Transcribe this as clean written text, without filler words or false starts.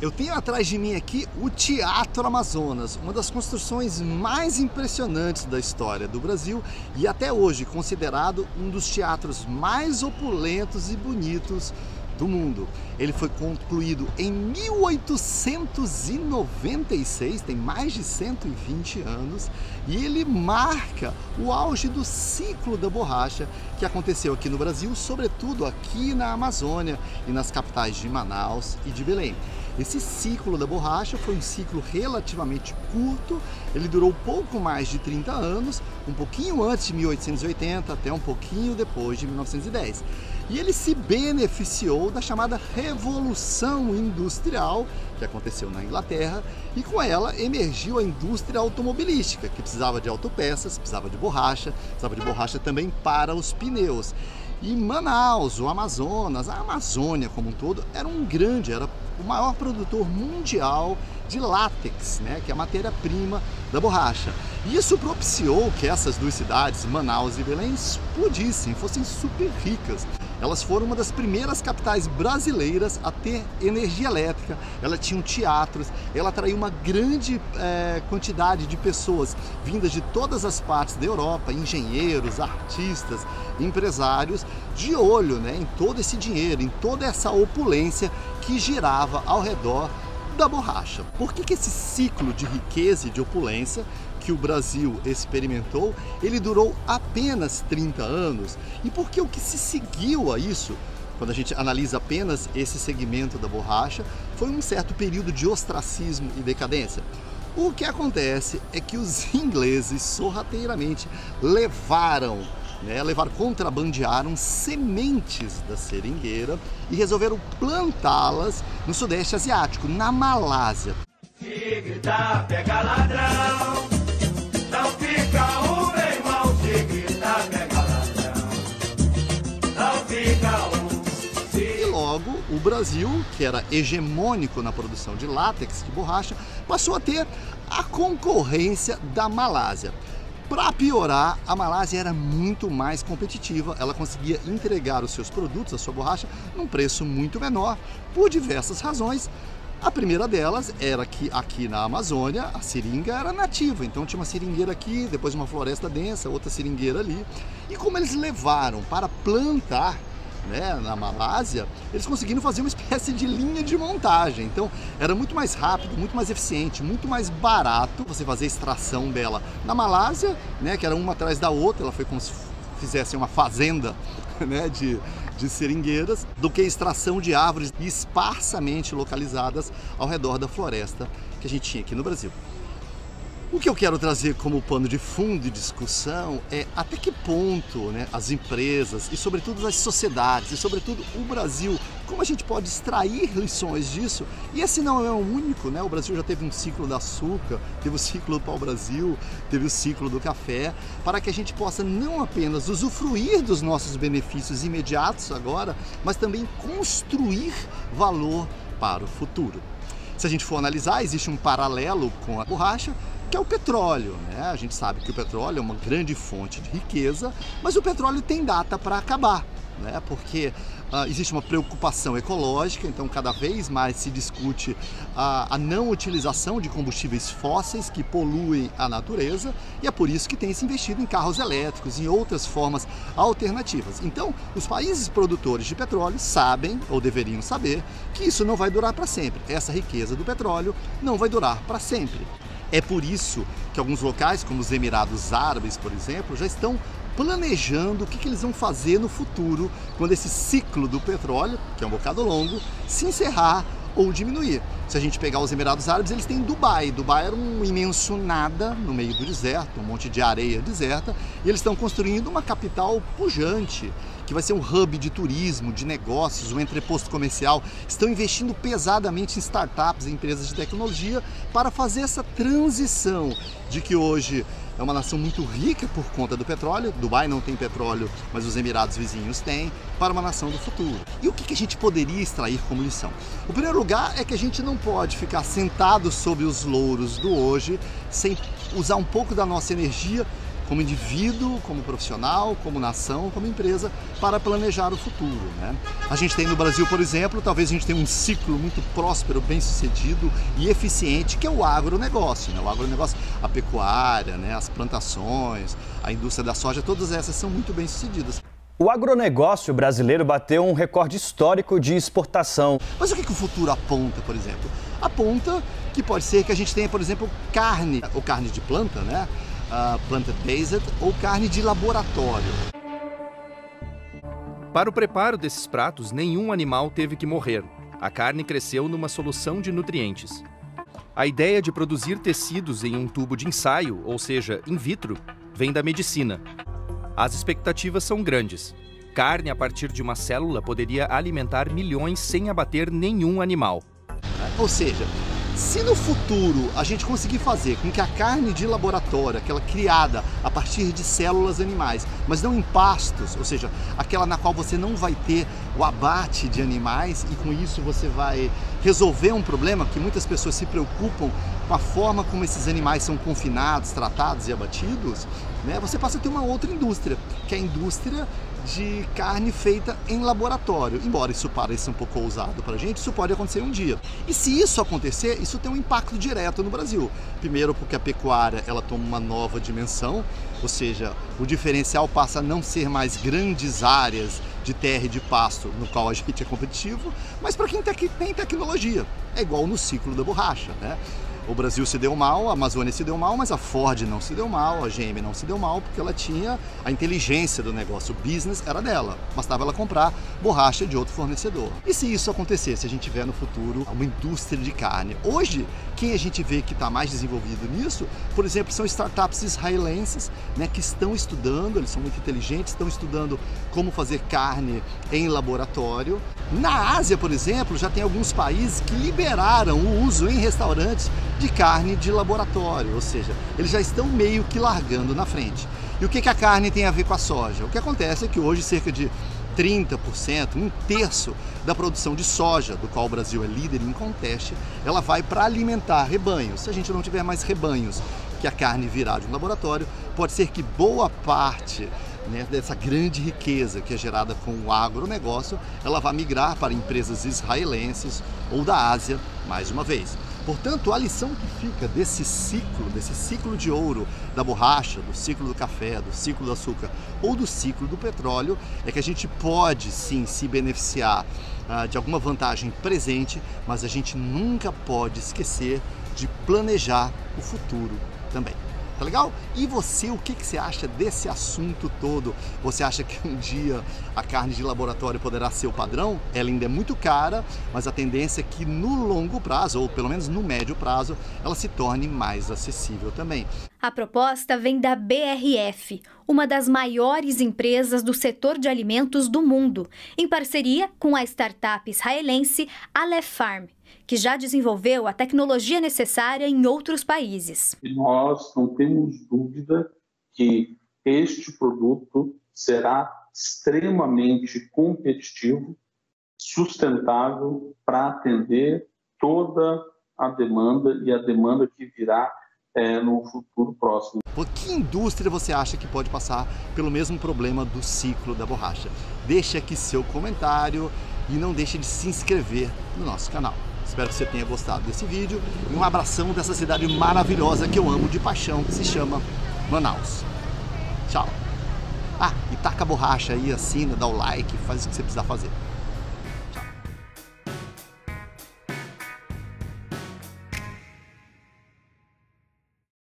Eu tenho atrás de mim aqui o Teatro Amazonas, uma das construções mais impressionantes da história do Brasil e até hoje considerado um dos teatros mais opulentos e bonitos do mundo. Ele foi concluído em 1896, tem mais de 120 anos, e ele marca o auge do ciclo da borracha que aconteceu aqui no Brasil, sobretudo aqui na Amazônia e nas capitais de Manaus e de Belém. Esse ciclo da borracha foi um ciclo relativamente curto, ele durou pouco mais de 30 anos, um pouquinho antes de 1880 até um pouquinho depois de 1910. E ele se beneficiou da chamada Revolução Industrial, que aconteceu na Inglaterra, e com ela emergiu a indústria automobilística, que precisava de autopeças, precisava de borracha também para os pneus. E Manaus, o Amazonas, a Amazônia como um todo, era o maior produtor mundial de látex, né, que é a matéria-prima da borracha. E isso propiciou que essas duas cidades, Manaus e Belém, explodissem, fossem super ricas. Elas foram uma das primeiras capitais brasileiras a ter energia elétrica, ela tinha teatros, ela atraiu uma grande quantidade de pessoas vindas de todas as partes da Europa, engenheiros, artistas, empresários, de olho, né, em todo esse dinheiro, em toda essa opulência que girava ao redor da borracha. Por que esse ciclo de riqueza e de opulência que o Brasil experimentou, ele durou apenas 30 anos? E por que o que se seguiu a isso, quando a gente analisa apenas esse segmento da borracha, foi um certo período de ostracismo e decadência? O que acontece é que os ingleses sorrateiramente contrabandearam sementes da seringueira e resolveram plantá-las no Sudeste Asiático, na Malásia. Se gritar, pega ladrão, não fica um, meu irmão. Se gritar, pega ladrão, não fica um. E logo o Brasil, que era hegemônico na produção de látex, de borracha, passou a ter a concorrência da Malásia. Para piorar, a Malásia era muito mais competitiva, ela conseguia entregar os seus produtos, a sua borracha, num preço muito menor, por diversas razões. A primeira delas era que aqui na Amazônia a seringa era nativa, então tinha uma seringueira aqui, depois uma floresta densa, outra seringueira ali. E como eles levaram para plantar, né, na Malásia, eles conseguiram fazer uma espécie de linha de montagem. Então era muito mais rápido, muito mais eficiente, muito mais barato você fazer a extração dela na Malásia, né, que era uma atrás da outra, ela foi como se fizesse uma fazenda, né, de seringueiras, do que a extração de árvores esparsamente localizadas ao redor da floresta que a gente tinha aqui no Brasil. O que eu quero trazer como pano de fundo de discussão é até que ponto, né, as empresas e sobretudo as sociedades e sobretudo o Brasil, como a gente pode extrair lições disso. E esse não é o único, né? O Brasil já teve um ciclo do açúcar, teve o ciclo do pau-brasil, teve o ciclo do café, para que a gente possa não apenas usufruir dos nossos benefícios imediatos agora, mas também construir valor para o futuro. Se a gente for analisar, existe um paralelo com a borracha, que é o petróleo, né? A gente sabe que o petróleo é uma grande fonte de riqueza, mas o petróleo tem data para acabar, né? Porque existe uma preocupação ecológica, então cada vez mais se discute a não utilização de combustíveis fósseis que poluem a natureza, e é por isso que tem se investido em carros elétricos, em outras formas alternativas. Então, os países produtores de petróleo sabem, ou deveriam saber, que isso não vai durar para sempre. Essa riqueza do petróleo não vai durar para sempre. É por isso que alguns locais, como os Emirados Árabes, por exemplo, já estão planejando o que eles vão fazer no futuro quando esse ciclo do petróleo, que é um bocado longo, se encerrar ou diminuir. Se a gente pegar os Emirados Árabes, eles têm Dubai. Dubai era um imenso nada no meio do deserto, um monte de areia deserta, e eles estão construindo uma capital pujante, que vai ser um hub de turismo, de negócios, um entreposto comercial. Estão investindo pesadamente em startups, em empresas de tecnologia, para fazer essa transição de que hoje é uma nação muito rica por conta do petróleo. Dubai não tem petróleo, mas os Emirados vizinhos têm, para uma nação do futuro. E o que a gente poderia extrair como lição? O primeiro lugar é que a gente não pode ficar sentado sobre os louros do hoje, sem usar um pouco da nossa energia como indivíduo, como profissional, como nação, como empresa, para planejar o futuro, né? A gente tem no Brasil, por exemplo, talvez a gente tenha um ciclo muito próspero, bem sucedido e eficiente, que é o agronegócio, né? O agronegócio, a pecuária, né? As plantações, a indústria da soja, todas essas são muito bem sucedidas. O agronegócio brasileiro bateu um recorde histórico de exportação. Mas o que o futuro aponta, por exemplo? Aponta que pode ser que a gente tenha, por exemplo, carne, ou carne de planta, né? Plant-based, ou carne de laboratório. Para o preparo desses pratos, nenhum animal teve que morrer. A carne cresceu numa solução de nutrientes. A ideia de produzir tecidos em um tubo de ensaio, ou seja, in vitro, vem da medicina. As expectativas são grandes. Carne a partir de uma célula poderia alimentar milhões sem abater nenhum animal. Ou seja, se no futuro a gente conseguir fazer com que a carne de laboratório, aquela criada a partir de células animais, mas não em pastos, ou seja, aquela na qual você não vai ter o abate de animais e com isso você vai resolver um problema que muitas pessoas se preocupam com a forma como esses animais são confinados, tratados e abatidos, né? Você passa a ter uma outra indústria, que é a indústria de carne feita em laboratório. Embora isso pareça um pouco ousado para a gente, isso pode acontecer um dia. E se isso acontecer, isso tem um impacto direto no Brasil. Primeiro porque a pecuária ela toma uma nova dimensão, ou seja, o diferencial passa a não ser mais grandes áreas de terra e de pasto, no qual a gente é competitivo, mas para quem tem tecnologia. É igual no ciclo da borracha, né? O Brasil se deu mal, a Amazônia se deu mal, mas a Ford não se deu mal, a GM não se deu mal, porque ela tinha a inteligência do negócio, o business era dela, bastava ela comprar borracha de outro fornecedor. E se isso acontecer, se a gente tiver no futuro uma indústria de carne? Hoje, quem a gente vê que está mais desenvolvido nisso, por exemplo, são startups israelenses, né, que estão estudando, eles são muito inteligentes, estão estudando como fazer carne em laboratório. Na Ásia, por exemplo, já tem alguns países que liberaram o uso em restaurantes de carne de laboratório, ou seja, eles já estão meio que largando na frente. E o que a carne tem a ver com a soja? O que acontece é que hoje cerca de 30%, um terço da produção de soja, do qual o Brasil é líder em conteste, ela vai para alimentar rebanhos. Se a gente não tiver mais rebanhos que a carne virá de um laboratório, pode ser que boa parte, né, dessa grande riqueza que é gerada com o agronegócio, ela vai migrar para empresas israelenses ou da Ásia, mais uma vez. Portanto, a lição que fica desse ciclo de ouro da borracha, do ciclo do café, do ciclo do açúcar ou do ciclo do petróleo, é que a gente pode sim se beneficiar de alguma vantagem presente, mas a gente nunca pode esquecer de planejar o futuro também. Tá legal? E você, o que você acha desse assunto todo? Você acha que um dia a carne de laboratório poderá ser o padrão? Ela ainda é muito cara, mas a tendência é que no longo prazo, ou pelo menos no médio prazo, ela se torne mais acessível também. A proposta vem da BRF, uma das maiores empresas do setor de alimentos do mundo, em parceria com a startup israelense Aleph Farm, que já desenvolveu a tecnologia necessária em outros países. Nós não temos dúvida que este produto será extremamente competitivo, sustentável para atender toda a demanda e a demanda que virá no futuro próximo. Que indústria você acha que pode passar pelo mesmo problema do ciclo da borracha? Deixe aqui seu comentário e não deixe de se inscrever no nosso canal. Espero que você tenha gostado desse vídeo e um abração dessa cidade maravilhosa que eu amo de paixão, que se chama Manaus. Tchau! E taca a borracha aí, assina, dá o like, faz o que você precisar fazer.